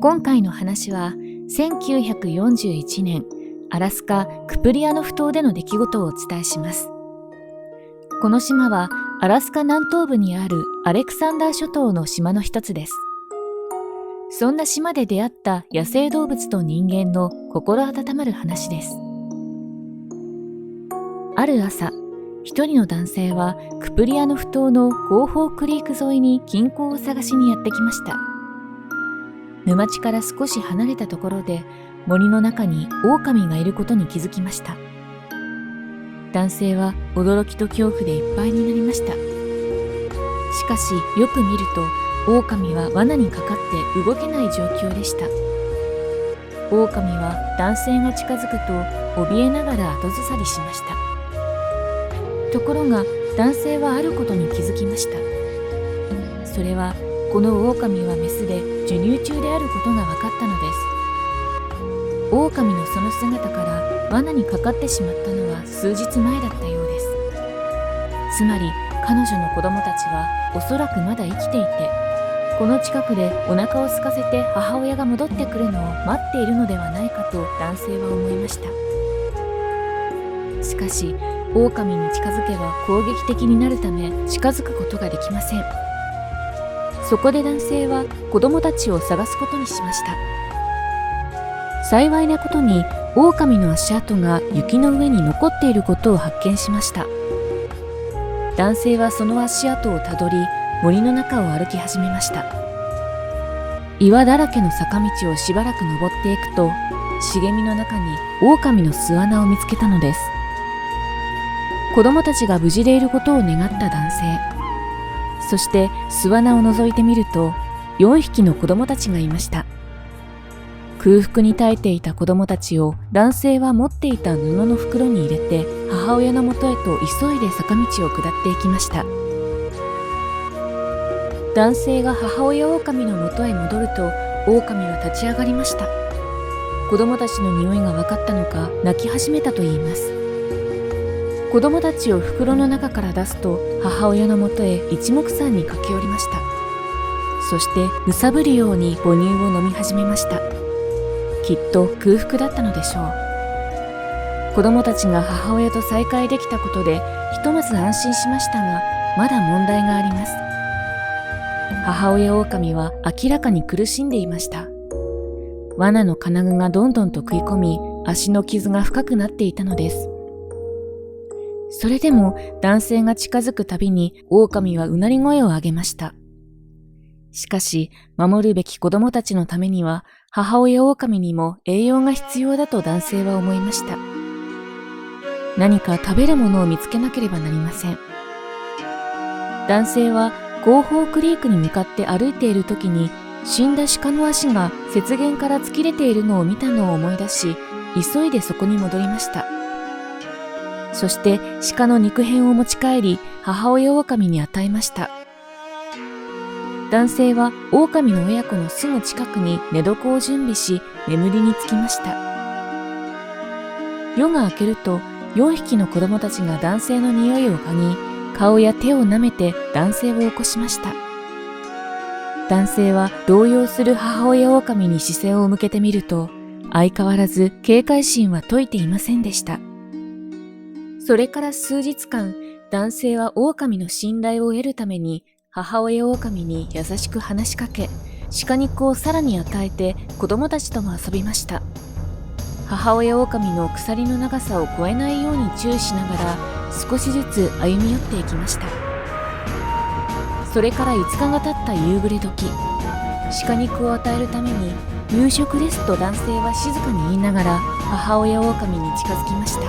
今回の話は1941年アラスカ・クプリアノフ島での出来事をお伝えします。この島はアラスカ南東部にあるアレクサンダー諸島の島の一つです。そんな島で出会った野生動物と人間の心温まる話です。ある朝、一人の男性はクプリアノフ島のゴーホークリーク沿いに金鉱を探しにやってきました。沼地から少し離れたところで森の中に狼がいることに気づきました。男性は驚きと恐怖でいっぱいになりました。しかしよく見ると狼は罠にかかって動けない状況でした。狼は男性が近づくと怯えながら後ずさりしました。ところが男性はあることに気づきました。それはこの狼はメスで授乳中であることが分かったのです。狼のその姿から罠にかかってしまったのは数日前だったようです。つまり彼女の子供たちはおそらくまだ生きていて、この近くでお腹を空かせて母親が戻ってくるのを待っているのではないかと男性は思いました。しかし狼に近づけば攻撃的になるため近づくことができません。そこで男性は子供たちを探すことにしました。幸いなことに狼の足跡が雪の上に残っていることを発見しました。男性はその足跡をたどり森の中を歩き始めました。岩だらけの坂道をしばらく登っていくと茂みの中に狼の巣穴を見つけたのです。子供たちが無事でいることを願った男性、そして巣穴を覗いてみると4匹の子供たちがいました。空腹に耐えていた子供たちを男性は持っていた布の袋に入れて母親のもとへと急いで坂道を下っていきました。男性が母親狼のもとへ戻ると狼は立ち上がりました。子供たちの匂いが分かったのか泣き始めたといいます。子供たちを袋の中から出すと母親のもとへ一目散に駆け寄りました。そしてむさぶるように母乳を飲み始めました。きっと空腹だったのでしょう。子供たちが母親と再会できたことでひとまず安心しましたが、まだ問題があります。母親狼は明らかに苦しんでいました。罠の金具がどんどんと食い込み、足の傷が深くなっていたのです。それでも男性が近づくたびに狼はうなり声を上げました。しかし守るべき子供たちのためには母親狼にも栄養が必要だと男性は思いました。何か食べるものを見つけなければなりません。男性はゴーホークリークに向かって歩いている時に死んだ鹿の足が雪原から突き出ているのを見たのを思い出し、急いでそこに戻りました。そして鹿の肉片を持ち帰り母親狼に与えました。男性は狼の親子のすぐ近くに寝床を準備し眠りにつきました。夜が明けると4匹の子供たちが男性の匂いを嗅ぎ、顔や手を舐めて男性を起こしました。男性は動揺する母親狼に視線を向けてみると、相変わらず警戒心は解いていませんでした。それから数日間、男性は狼の信頼を得るために母親狼に優しく話しかけ、鹿肉をさらに与えて子供たちとも遊びました。母親狼の鎖の長さを超えないように注意しながら少しずつ歩み寄っていきました。それから5日が経った夕暮れ時、鹿肉を与えるために夕食ですと男性は静かに言いながら母親狼に近づきました。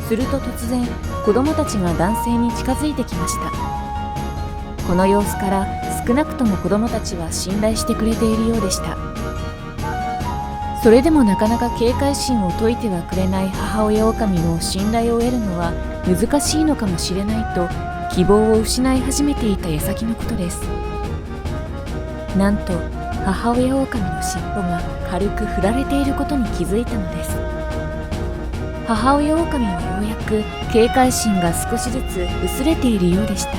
すると突然子供たちが男性に近づいてきました。この様子から少なくとも子供たちは信頼してくれているようでした。それでもなかなか警戒心を解いてはくれない母親狼の信頼を得るのは難しいのかもしれないと希望を失い始めていた矢先のことです。なんと母親狼の尻尾が軽く振られていることに気づいたのです。母親狼はようやく警戒心が少しずつ薄れているようでした。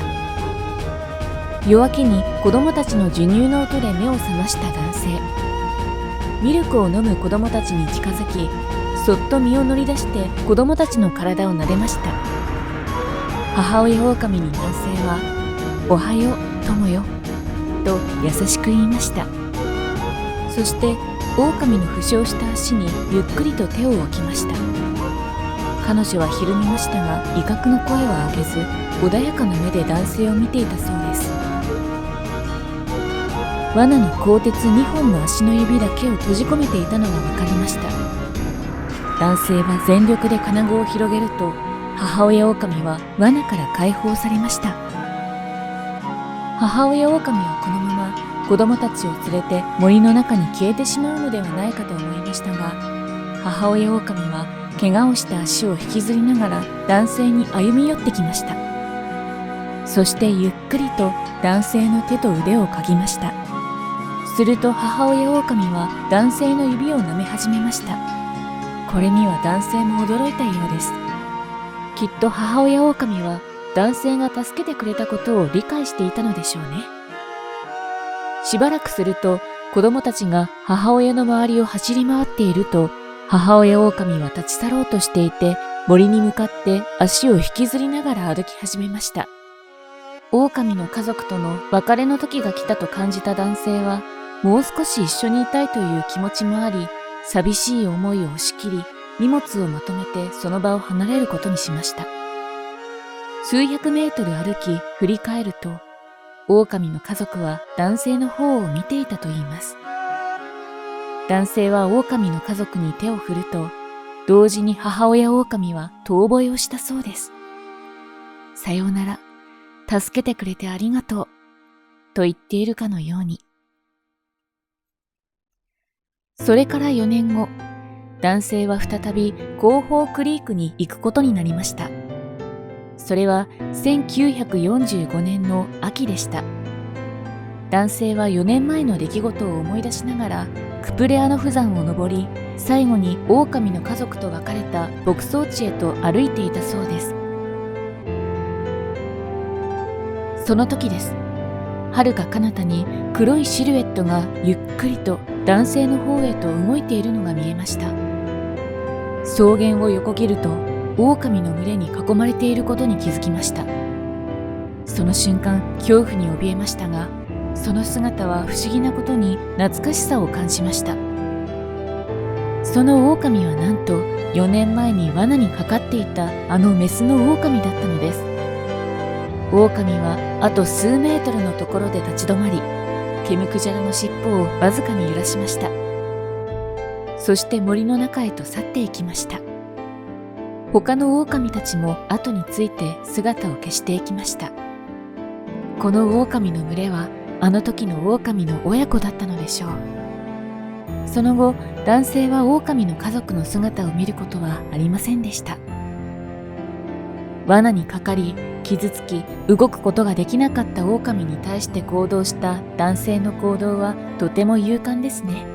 夜明けに子供たちの授乳の音で目を覚ました男性。ミルクを飲む子供たちに近づき、そっと身を乗り出して子供たちの体を撫でました。母親狼に男性は、おはよう、友よ、と優しく言いました。そして、狼の負傷した足にゆっくりと手を置きました。彼女はひるみましたが、威嚇の声は上げず、穏やかな目で男性を見ていたそうです。罠の鋼鉄2本の足の指だけを閉じ込めていたのが分かりました。男性は全力で金具を広げると、母親狼は罠から解放されました。母親狼はこのまま子供たちを連れて森の中に消えてしまうのではないかと思いましたが、母親狼は怪我をした足を引きずりながら男性に歩み寄ってきました。そしてゆっくりと男性の手と腕を嗅ぎました。すると母親狼は男性の指を舐め始めました。これには男性も驚いたようです。きっと母親狼は男性が助けてくれたことを理解していたのでしょうね。しばらくすると子供たちが母親の周りを走り回っていると、母親狼は立ち去ろうとしていて、森に向かって足を引きずりながら歩き始めました。狼の家族との別れの時が来たと感じた男性は、もう少し一緒にいたいという気持ちもあり、寂しい思いを押し切り、荷物をまとめてその場を離れることにしました。数百メートル歩き、振り返ると、狼の家族は男性の方を見ていたといいます。男性は狼の家族に手を振ると、同時に母親狼は遠吠えをしたそうです。さようなら、助けてくれてありがとう、と言っているかのように。それから4年後、男性は再びコーホークリークに行くことになりました。それは1945年の秋でした。男性は4年前の出来事を思い出しながらクプレアノフ山を登り、最後に狼の家族と別れた牧草地へと歩いていたそうです。その時です。遥か彼方に黒いシルエットがゆっくりと男性の方へと動いているのが見えました。草原を横切ると狼の群れに囲まれていることに気づきました。その瞬間、恐怖に怯えましたが、その姿は不思議なことに懐かしさを感じました。その狼はなんと4年前に罠にかかっていたあのメスの狼だったのです。狼はあと数メートルのところで立ち止まり、ケムクジャラの尻尾をわずかに揺らしました。そして森の中へと去っていきました。他の狼たちも後について姿を消していきました。この狼の群れはあの時の狼の親子だったのでしょう。その後、男性は狼の家族の姿を見ることはありませんでした。罠にかかり、傷つき、動くことができなかった狼に対して行動した男性の行動はとても勇敢ですね。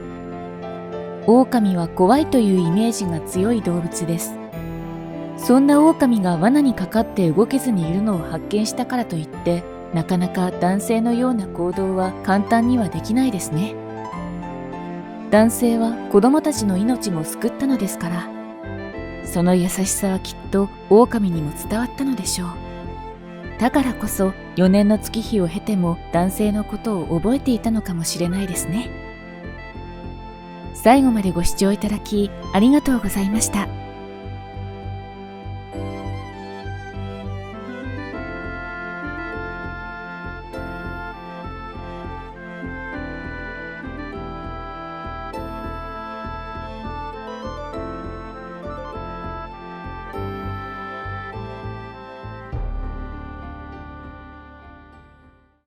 狼は怖いというイメージが強い動物です。そんな狼が罠にかかって動けずにいるのを発見したからといって、なかなか男性のような行動は簡単にはできないですね。男性は子供たちの命も救ったのですから、その優しさはきっと狼にも伝わったのでしょう。だからこそ4年の月日を経ても男性のことを覚えていたのかもしれないですね。最後までご視聴いただきありがとうございました。